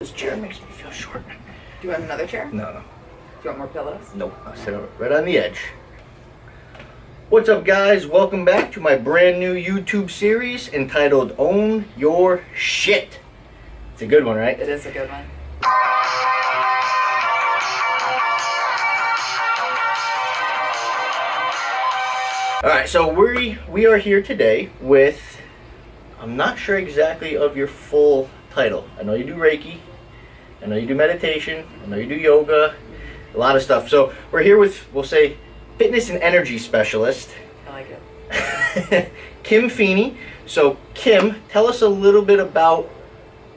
This chair makes me feel short. Do you want another chair? No. Do you want more pillows? Nope. I'll sit right on the edge. What's up, guys? Welcome back to my brand new YouTube series entitled Own Your Shit. It's a good one, right? It is a good one. Alright, so we are here today with, I'm not sure exactly of your full title. I know you do Reiki, I know you do meditation, I know you do yoga, a lot of stuff. So we're here with, we'll say, fitness and energy specialist. I like it. Kim Feeney. So Kim, tell us a little bit about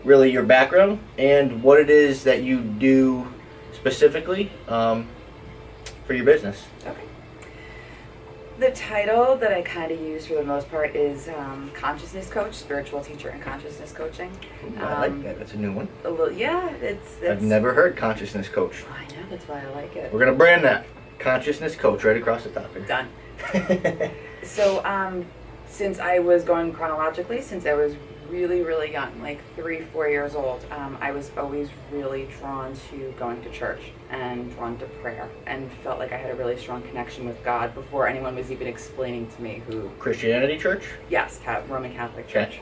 really your background and what it is that you do specifically for your business. Okay. The title that I kind of use for the most part is consciousness coach, spiritual teacher, and consciousness coaching. I like that. That's a new one. A little, yeah, it's. I've never heard consciousness coach. I know, that's why I like it. We're gonna brand that consciousness coach right across the top. Done. So, since I was going chronologically, since I was really young, like 3-4 years old, I was always really drawn to going to church and drawn to prayer, and felt like I had a really strong connection with God before anyone was even explaining to me who. Christianity church? Yes, Roman Catholic Church.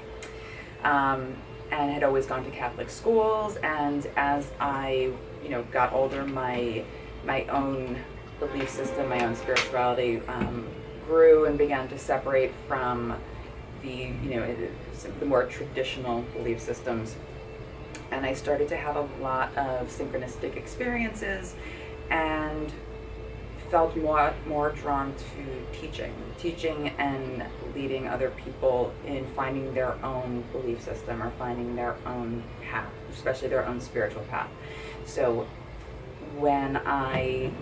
And had always gone to Catholic schools, and as I, got older, my own belief system, my own spirituality grew and began to separate from the more traditional belief systems, and I started to have a lot of synchronistic experiences and felt more drawn to teaching and leading other people in finding their own belief system or finding their own path, especially their own spiritual path. So when I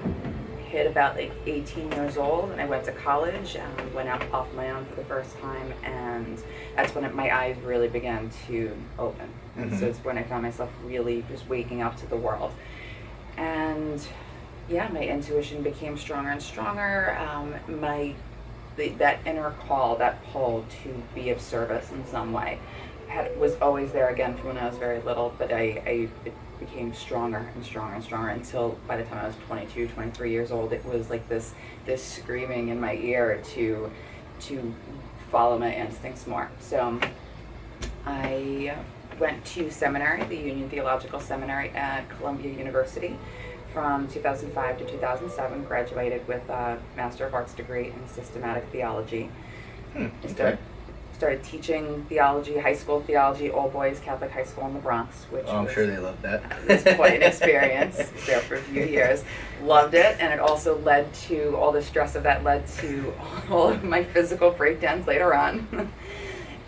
hit about like 18 years old and I went to college and went out off my own for the first time, and that's when my eyes really began to open. So it's when I found myself really just waking up to the world, and yeah, my intuition became stronger and stronger. That inner call, that pull to be of service in some way was always there, again, from when I was very little, but it became stronger and stronger and stronger until by the time I was 22, 23 years old, it was like this screaming in my ear to follow my instincts more. So I went to seminary, the Union Theological Seminary at Columbia University from 2005 to 2007, graduated with a Master of Arts degree in systematic theology. Started teaching theology, high school theology, all boys Catholic high school in the Bronx, which I'm sure they love that. It was quite an experience. I was there for a few years. Loved it, and it also led to, all the stress of that led to all of my physical breakdowns later on.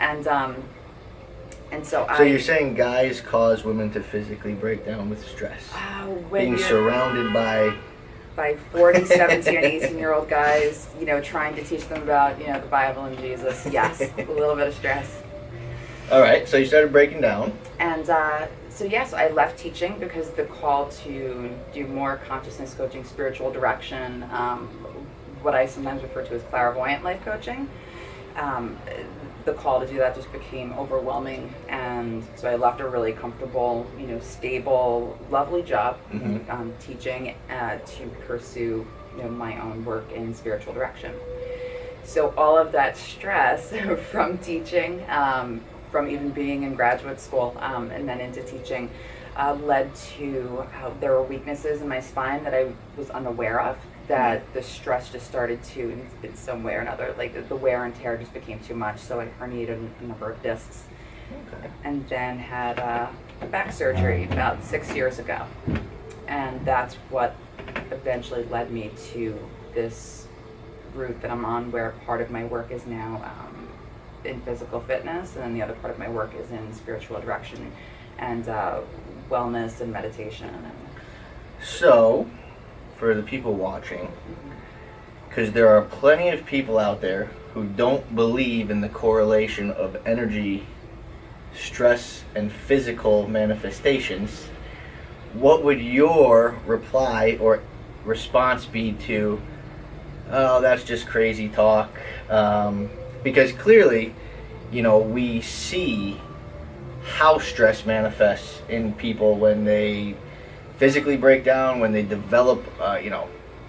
And so you're saying guys cause women to physically break down with stress? Being surrounded by 40, 17, and 18-year-old guys, trying to teach them about, the Bible and Jesus. Yes, a little bit of stress. All right, so you started breaking down. And so I left teaching because the call to do more consciousness coaching, spiritual direction, what I sometimes refer to as clairvoyant life coaching, the call to do that just became overwhelming, and so I left a really comfortable, stable, lovely job teaching to pursue, my own work in spiritual direction. So all of that stress from teaching, from even being in graduate school, and then into teaching, led to how there were weaknesses in my spine that I was unaware of, that the stress just started to, in some way or another, like the wear and tear just became too much, so I herniated a number of discs. And then had back surgery about 6 years ago, and that's what eventually led me to this route that I'm on, where part of my work is now in physical fitness, and then the other part of my work is in spiritual direction and wellness and meditation. So, for the people watching, because there are plenty of people out there who don't believe in the correlation of energy, stress, and physical manifestations, what would your reply or response be to, oh, that's just crazy talk? Because clearly, we see how stress manifests in people when they physically break down, when they develop,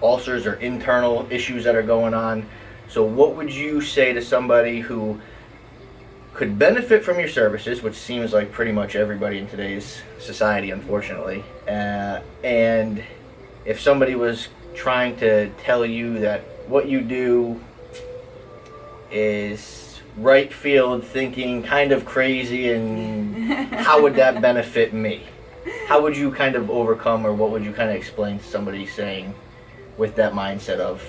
ulcers or internal issues that are going on. So what would you say to somebody who could benefit from your services, which seems like pretty much everybody in today's society, unfortunately, and if somebody was trying to tell you that what you do is right field thinking, kind of crazy, and how would that benefit me? How would you kind of overcome, or what would you kind of explain to somebody saying with that mindset of,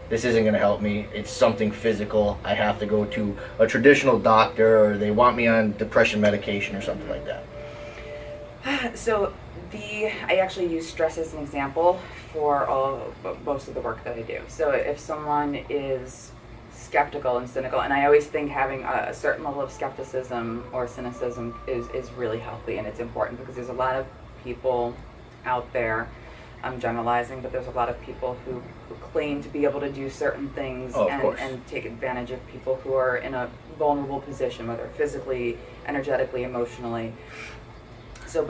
this isn't going to help me, it's something physical, I have to go to a traditional doctor, or they want me on depression medication or something like that? So I actually use stress as an example for most of the work that I do. So if someone is skeptical and cynical, and I always think having a certain level of skepticism or cynicism is really healthy, and it's important because there's a lot of people out there, I'm generalizing, but there's a lot of people who claim to be able to do certain things and take advantage of people who are in a vulnerable position, whether physically, energetically, emotionally. So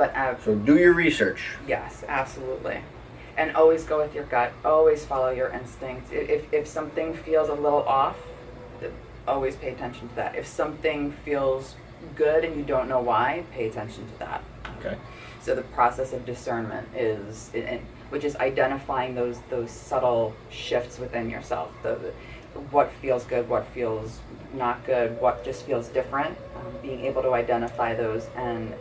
do your research. Yes, absolutely. And always go with your gut. Always follow your instincts. If something feels a little off, always pay attention to that. If something feels good and you don't know why, pay attention to that. Okay. So the process of discernment which is identifying those subtle shifts within yourself. What feels good, what feels not good, what just feels different. Being able to identify those and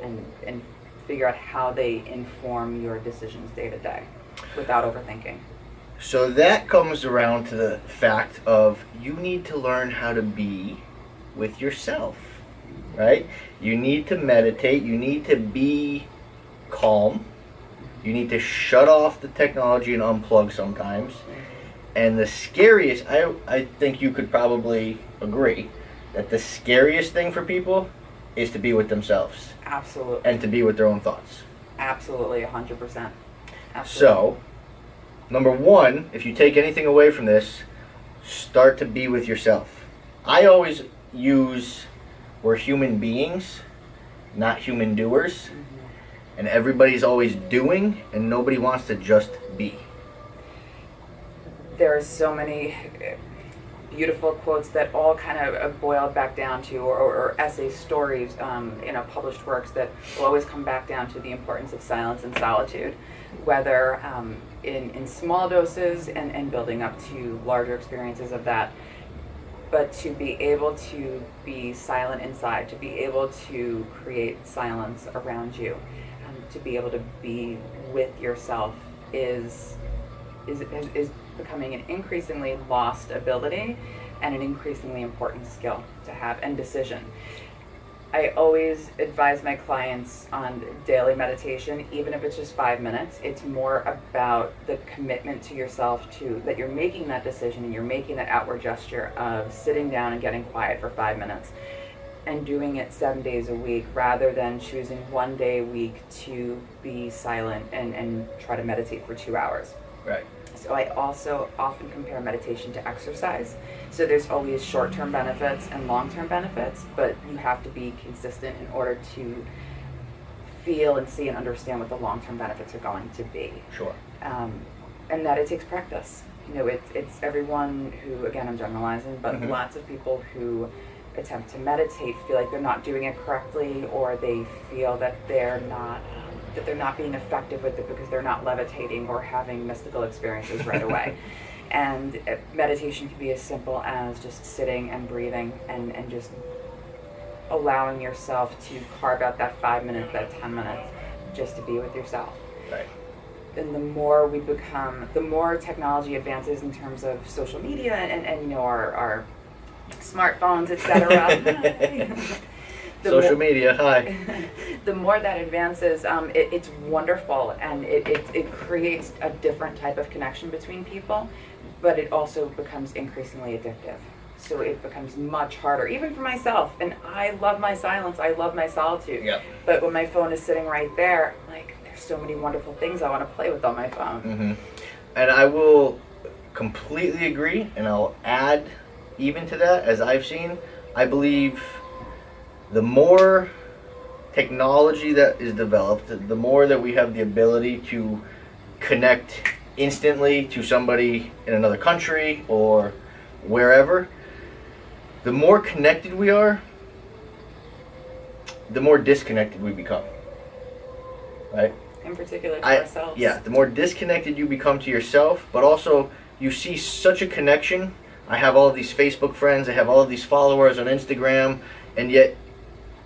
figure out how they inform your decisions day to day without overthinking. So that comes around to the fact of you need to learn how to be with yourself, right? You need to meditate, you need to be calm, you need to shut off the technology and unplug sometimes. And the scariest, I think you could probably agree, that the scariest thing for people is to be with themselves. Absolutely. And to be with their own thoughts. Absolutely, 100%. Absolutely. So, number one, if you take anything away from this, start to be with yourself. I always use, we're human beings, not human doers. Mm-hmm. And everybody's always doing, and nobody wants to just be. There are so many beautiful quotes that all kind of boil back down to, or essay stories, published works that will always come back down to the importance of silence and solitude, whether in small doses and building up to larger experiences of that. But to be able to be silent inside, to be able to create silence around you, to be able to be with yourself is becoming an increasingly lost ability and an increasingly important skill to have, and decision. I always advise my clients on daily meditation, even if it's just 5 minutes. It's more about the commitment to yourself that you're making that decision and you're making that outward gesture of sitting down and getting quiet for 5 minutes and doing it 7 days a week, rather than choosing 1 day a week to be silent and try to meditate for 2 hours. Right. So I also often compare meditation to exercise. So there's always short-term benefits and long-term benefits, but you have to be consistent in order to feel and see and understand what the long-term benefits are going to be. Sure. And that it takes practice. It's everyone who, again, I'm generalizing, but mm-hmm. lots of people who attempt to meditate feel like they're not doing it correctly, or they feel that they're not being effective with it because they're not levitating or having mystical experiences right away. And meditation can be as simple as just sitting and breathing and just allowing yourself to carve out that 5 minutes, that 10 minutes, just to be with yourself. Right. And the more the more technology advances in terms of social media and our smartphones, etc. Social media, hi. The more that advances, it's wonderful, and it creates a different type of connection between people, but it also becomes increasingly addictive. So it becomes much harder, even for myself. And I love my silence, I love my solitude. Yep. But when my phone is sitting right there, there's so many wonderful things I want to play with on my phone. Mm-hmm. And I will completely agree, and I'll add even to that, as I've seen, I believe the more technology that is developed, the more that we have the ability to connect instantly to somebody in another country or wherever, the more connected we are, the more disconnected we become. Right? In particular to ourselves. Yeah, the more disconnected you become to yourself, but also you see such a connection. I have all of these Facebook friends, I have all of these followers on Instagram, and yet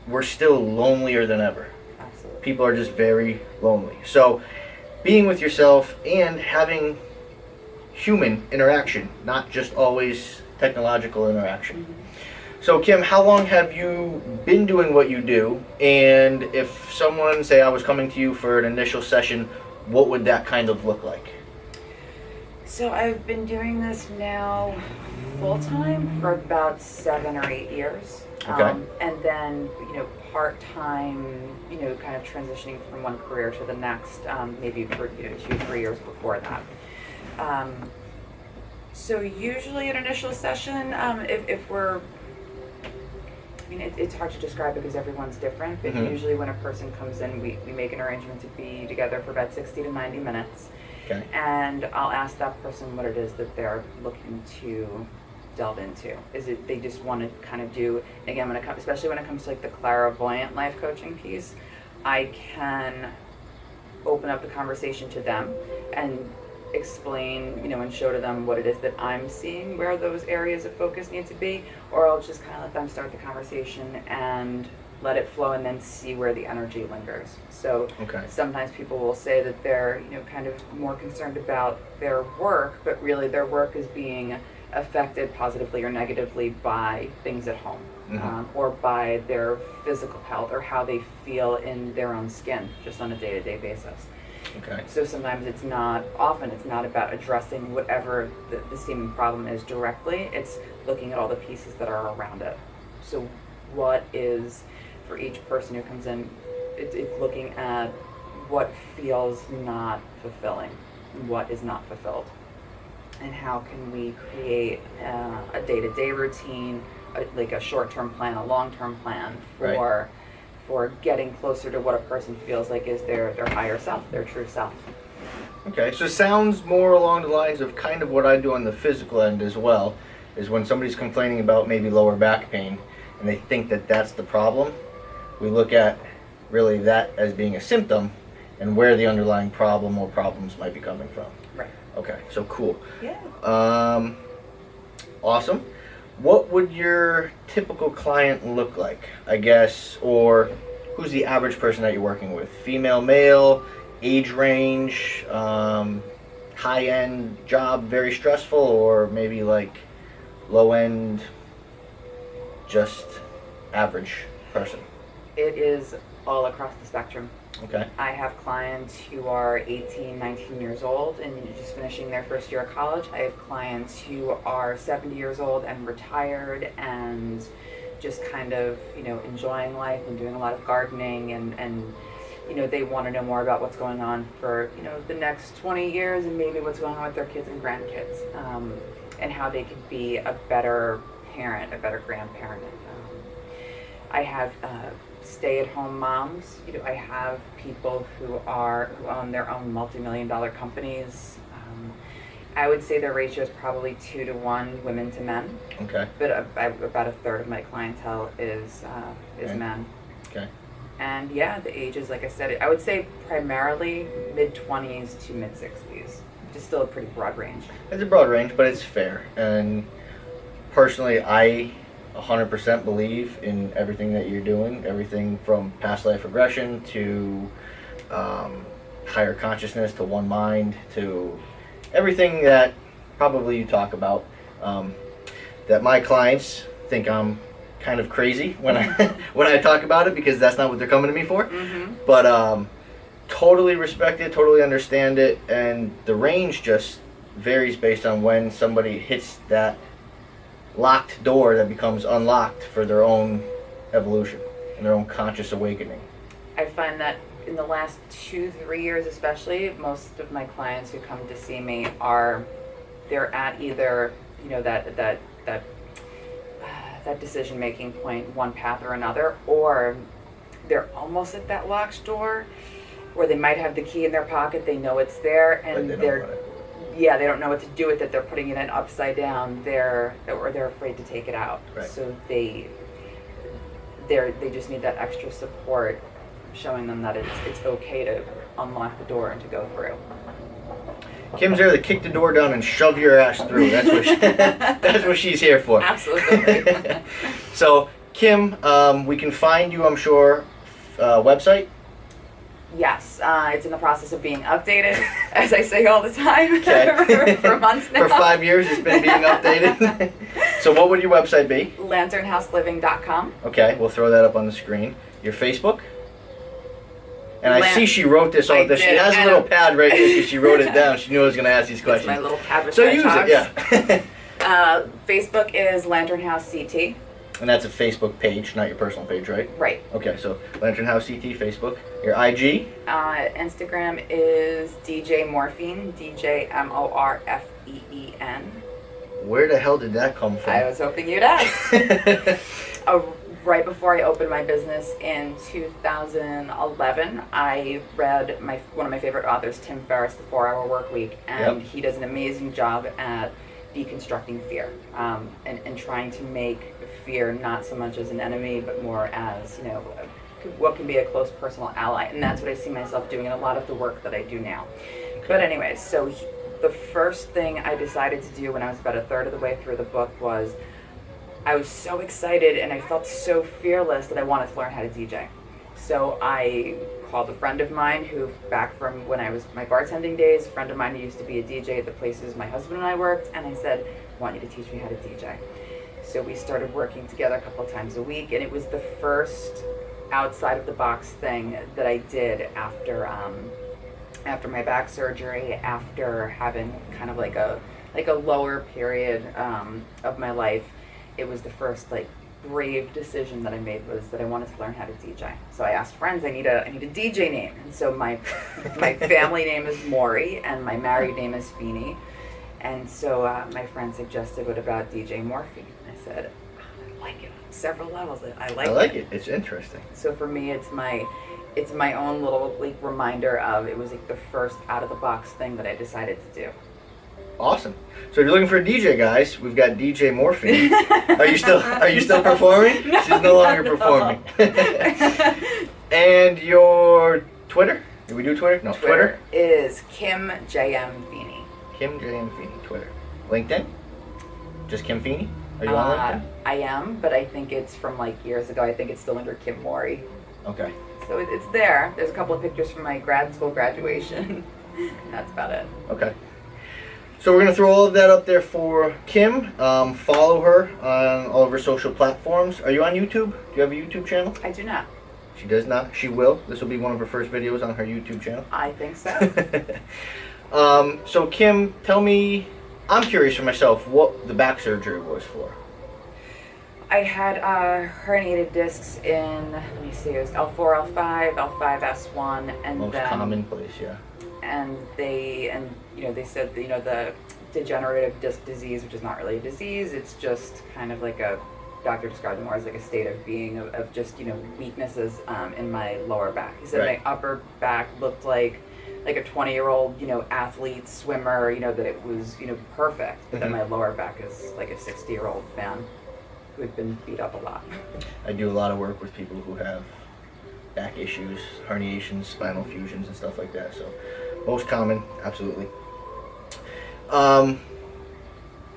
we're still lonelier than ever. Absolutely. People are just very lonely. So being with yourself and having human interaction, not just always technological interaction. Mm-hmm. So Kim, how long have you been doing what you do? And if someone, say I was coming to you for an initial session, what would that kind of look like? So I've been doing this now full-time for about 7 or 8 years. Okay. And then, part-time, kind of transitioning from one career to the next, maybe for 2-3 years before that. So usually an initial session, if we're, it's hard to describe because everyone's different, but Mm-hmm. usually when a person comes in, we make an arrangement to be together for about 60 to 90 minutes. Okay. And I'll ask that person what it is that they're looking to delve into. Is it they just want to kind of do, again, especially when it comes to like the clairvoyant life coaching piece, I can open up the conversation to them and explain, and show to them what it is that I'm seeing, where those areas of focus need to be, or I'll just kind of let them start the conversation and let it flow and then see where the energy lingers. So Okay. sometimes people will say that they're, kind of more concerned about their work, but really their work is being affected positively or negatively by things at home, Mm-hmm. or by their physical health or how they feel in their own skin just on a day-to-day basis. Okay. So sometimes often it's not about addressing whatever the seeming problem is directly, it's looking at all the pieces that are around it. So what is, for each person who comes in, it's looking at what feels not fulfilling, what is not fulfilled, and how can we create a day-to-day routine, like a short-term plan, a long-term plan for getting closer to what a person feels like is their higher self, their true self. Okay, so it sounds more along the lines of kind of what I do on the physical end as well, is when somebody's complaining about maybe lower back pain and they think that that's the problem, we look at really that as being a symptom and where the underlying problem or problems might be coming from. Right. Okay, so cool. Yeah. Awesome. What would your typical client look like, I guess, or who's the average person that you're working with? Female, male, age range, high-end job, very stressful, or maybe like low-end, just average person? It is all across the spectrum. Okay. I have clients who are 18, 19 years old and just finishing their first year of college. I have clients who are 70 years old and retired and just kind of, enjoying life and doing a lot of gardening and they want to know more about what's going on for, the next 20 years and maybe what's going on with their kids and grandkids, and how they could be a better parent, a better grandparent. I have stay-at-home moms. I have people who own their own multi-million-dollar companies. I would say the ratio is probably 2 to 1 women to men. Okay. But about a third of my clientele is Okay. men. Okay. And yeah, the ages, like I said, I would say primarily mid-20s to mid-60s. Just still a pretty broad range. It's a broad range, but it's fair. And personally, I 100% believe in everything that you're doing, everything from past life regression to higher consciousness to one mind to everything that probably you talk about, that my clients think I'm kind of crazy when I when I talk about it, because that's not what they're coming to me for. Mm-hmm. But totally respect it, totally understand it, and the range just varies based on when somebody hits that locked door that becomes unlocked for their own evolution and their own conscious awakening. I find that in the last 2-3 years especially, most of my clients who come to see me they're at either that decision making point, one path or another, or they're almost at that locked door, or they might have the key in their pocket, they know it's there, and But they don't know what to do with it. They're putting it in upside down. They're afraid to take it out. Right. So they just need that extra support, showing them that it's okay to unlock the door and to go through. Kim's there to kick the door down and shove your ass through. That's what that's what she's here for. Absolutely. So, Kim, we can find you, I'm sure, website? Yes, it's in the process of being updated, as I say all the time, Okay. for months now. For 5 years it's been being updated. So what would your website be? LanternHouseLiving.com. Okay, we'll throw that up on the screen. Your Facebook? And I see she wrote this all this. She has a little pad right here because she wrote it down. She knew I was going to ask these questions. It's my little pad with so use it, yeah. Facebook is Lantern House CT. And that's a Facebook page, not your personal page, right? Right. Okay, so Lantern House CT, Facebook. Your IG? Instagram is DJmorfeen, DJMorfeen. Where the hell did that come from? I was hoping you'd ask. Right before I opened my business in 2011, I read one of my favorite authors, Tim Ferriss' The 4-Hour Workweek, and he does an amazing job at deconstructing fear and trying to make fear not so much as an enemy, but more as, what can be a close personal ally. And that's what I see myself doing in a lot of the work that I do now. But anyway, so the first thing I decided to do when I was about a third of the way through the book was I was so excited and I felt so fearless that I wanted to learn how to DJ. So I called a friend of mine who, back from when I was my bartending days, a friend of mine who used to be a DJ at the places my husband and I worked, and I said, I want you to teach me how to DJ. So we started working together a couple of times a week, and it was the first outside of the box thing that I did after my back surgery, after having kind of like a lower period of my life. It was the first brave decision that I made, was that I wanted to learn how to DJ. So I asked friends, I need a DJ name. And so my family name is Maury and my married name is Feeney. And so my friend suggested, what about DJmorfeen? I said, I like it on several levels. I like it. It's interesting. So for me, it's my own little reminder of, it was the first out of the box thing that I decided to do. Awesome. So if you're looking for a DJ, guys, we've got DJmorfeen. Are you still performing? No, she's no longer performing. And your Twitter? Did we do Twitter? No, Twitter is Kim JM Feeney. Kim JM Feeney, Twitter. LinkedIn? Just Kim Feeney? Are you on LinkedIn? I am, but I think it's from years ago. I think it's still under Kim Maury. Okay. So it's there. There's a couple of pictures from my grad school graduation. That's about it. Okay. So we're going to throw all of that up there for Kim. Follow her on all of her social platforms. Are you on YouTube? Do you have a YouTube channel? I do not. She does not. She will. This will be one of her first videos on her YouTube channel. I think so. So Kim, tell me, I'm curious for myself, what the back surgery was for. I had herniated discs in, let me see, it was L4, L5, L5S1, and Most common place, yeah. And they said that, the degenerative disc disease, which is not really a disease, it's just kind of like doctor described it more as a state of being of just, weaknesses in my lower back. He said my upper back looked like a 20-year-old, athlete, swimmer, that it was, perfect. But then my lower back is like a 60-year-old man who had been beat up a lot. I do a lot of work with people who have back issues, herniations, spinal fusions, and stuff like that. So, most common, absolutely.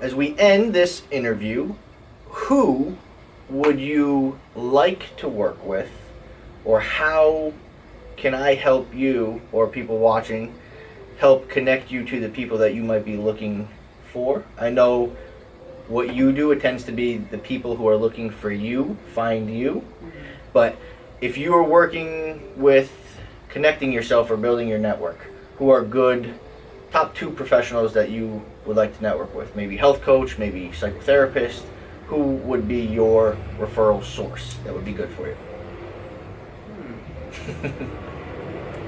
As we end this interview, who would you like to work with, or how can I help you, or people watching, help connect you to the people that you might be looking for? I know what you do, it tends to be the people who are looking for you, find you. But if you are working with connecting yourself or building your network, who are good top 2 professionals that you would like to network with? Maybe health coach, maybe psychotherapist. Who would be your referral source that would be good for you?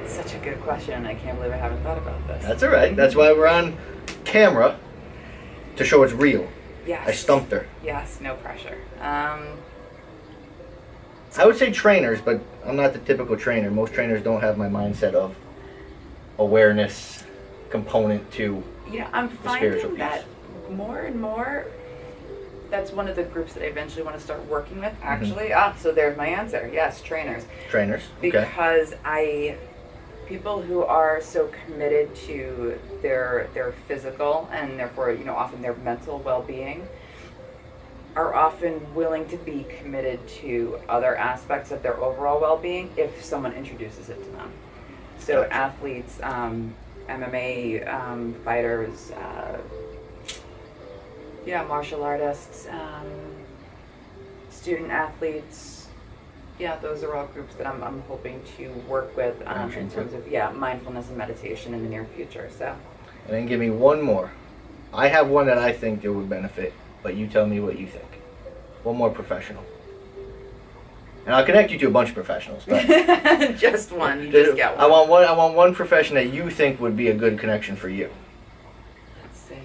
Such a good question. I can't believe I haven't thought about this. That's all right. That's why we're on camera, to show it's real. Yes. I stumped her. Yes, no pressure. I would say trainers, but I'm not the typical trainer. Most trainers don't have my mindset of awareness component to I'm the spiritual finding piece. that more and more. That's one of the groups that I eventually want to start working with. Actually, so there's my answer. Yes, trainers. Trainers, okay. Because people who are so committed to their physical and therefore often their mental well-being are often willing to be committed to other aspects of their overall well-being if someone introduces it to them. So Gotcha. athletes, MMA fighters, martial artists, student athletes. Yeah, those are all groups that I'm hoping to work with in terms of mindfulness and meditation in the near future. So. And then give me one more. I have one that I think it would benefit, but you tell me what you think. One more professional. And I'll connect you to a bunch of professionals. But just one. You just get one. I want one profession that you think would be a good connection for you. Let's see.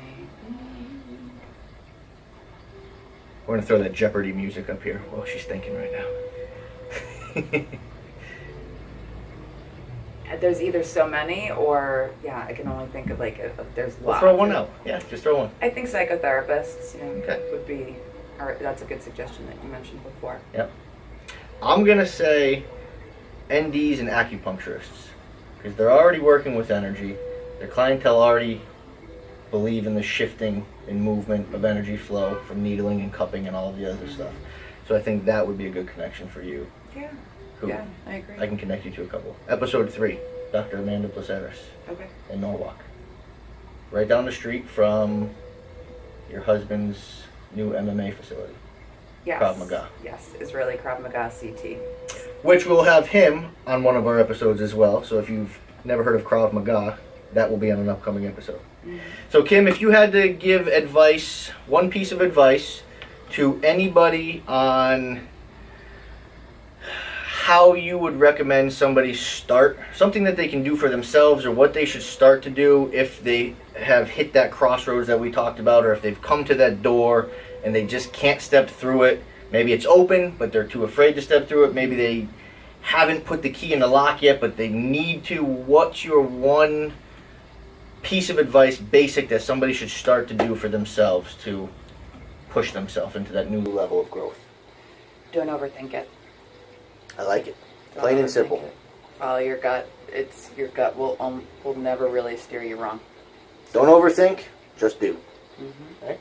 We're going to throw that Jeopardy music up here. Well, she's thinking right now. There's either so many or, I can only think of if there's lots. We'll throw one out. Yeah, just throw one. I think psychotherapists Okay. would be, that's a good suggestion that you mentioned before. Yep. I'm going to say NDs and acupuncturists because they're already working with energy. Their clientele already believe in the shifting and movement of energy flow from needling and cupping and all the other stuff. So I think that would be a good connection for you. Yeah. Who Yeah, I agree. I can connect you to a couple. Episode 3, Dr. Amanda Placeris Okay. in Norwalk. Right down the street from your husband's new MMA facility. Yes. Krav Maga. Yes, Israeli Krav Maga CT. Which we'll have him on one of our episodes as well. So if you've never heard of Krav Maga, that will be on an upcoming episode. So Kim, if you had to give advice, one piece of advice to anybody on how you would recommend somebody start, something that they can do for themselves or what they should start to do if they have hit that crossroads that we talked about, or if they've come to that door and they just can't step through it. Maybe it's open, but they're too afraid to step through it. Maybe they haven't put the key in the lock yet, but they need to. What's your one piece of advice, basic, that somebody should start to do for themselves to push themselves into that new level of growth? Don't overthink it. I like it. Don't Plain and overthink simple. it. Follow your gut. Your gut will never really steer you wrong. Don't overthink, just do. Mm-hmm. Right?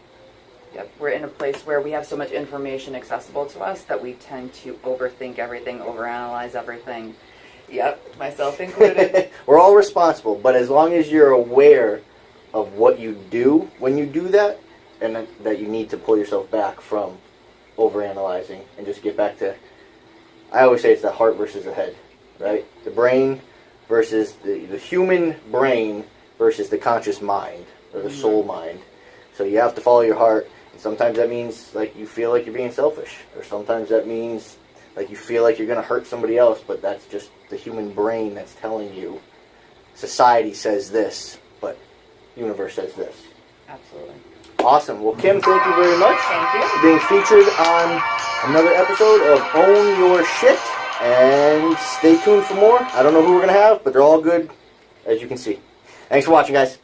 Yep, we're in a place where we have so much information accessible to us that we tend to overthink everything, overanalyze everything. Yep, myself included. We're all responsible, but as long as you're aware of what you do when you do that, and that you need to pull yourself back from overanalyzing and just get back to, I always say it's the heart versus the head, right? The brain versus the human brain versus the conscious mind, or the soul mind. So you have to follow your heart. And sometimes that means like you feel like you're being selfish, or sometimes that means like you feel like you're going to hurt somebody else, but that's just the human brain that's telling you. Society says this, but universe says this. Absolutely. Awesome. Well, Kim, thank you very much. Thank you. For being featured on another episode of Own Your Shit. And stay tuned for more. I don't know who we're going to have, but they're all good, as you can see. Thanks for watching, guys.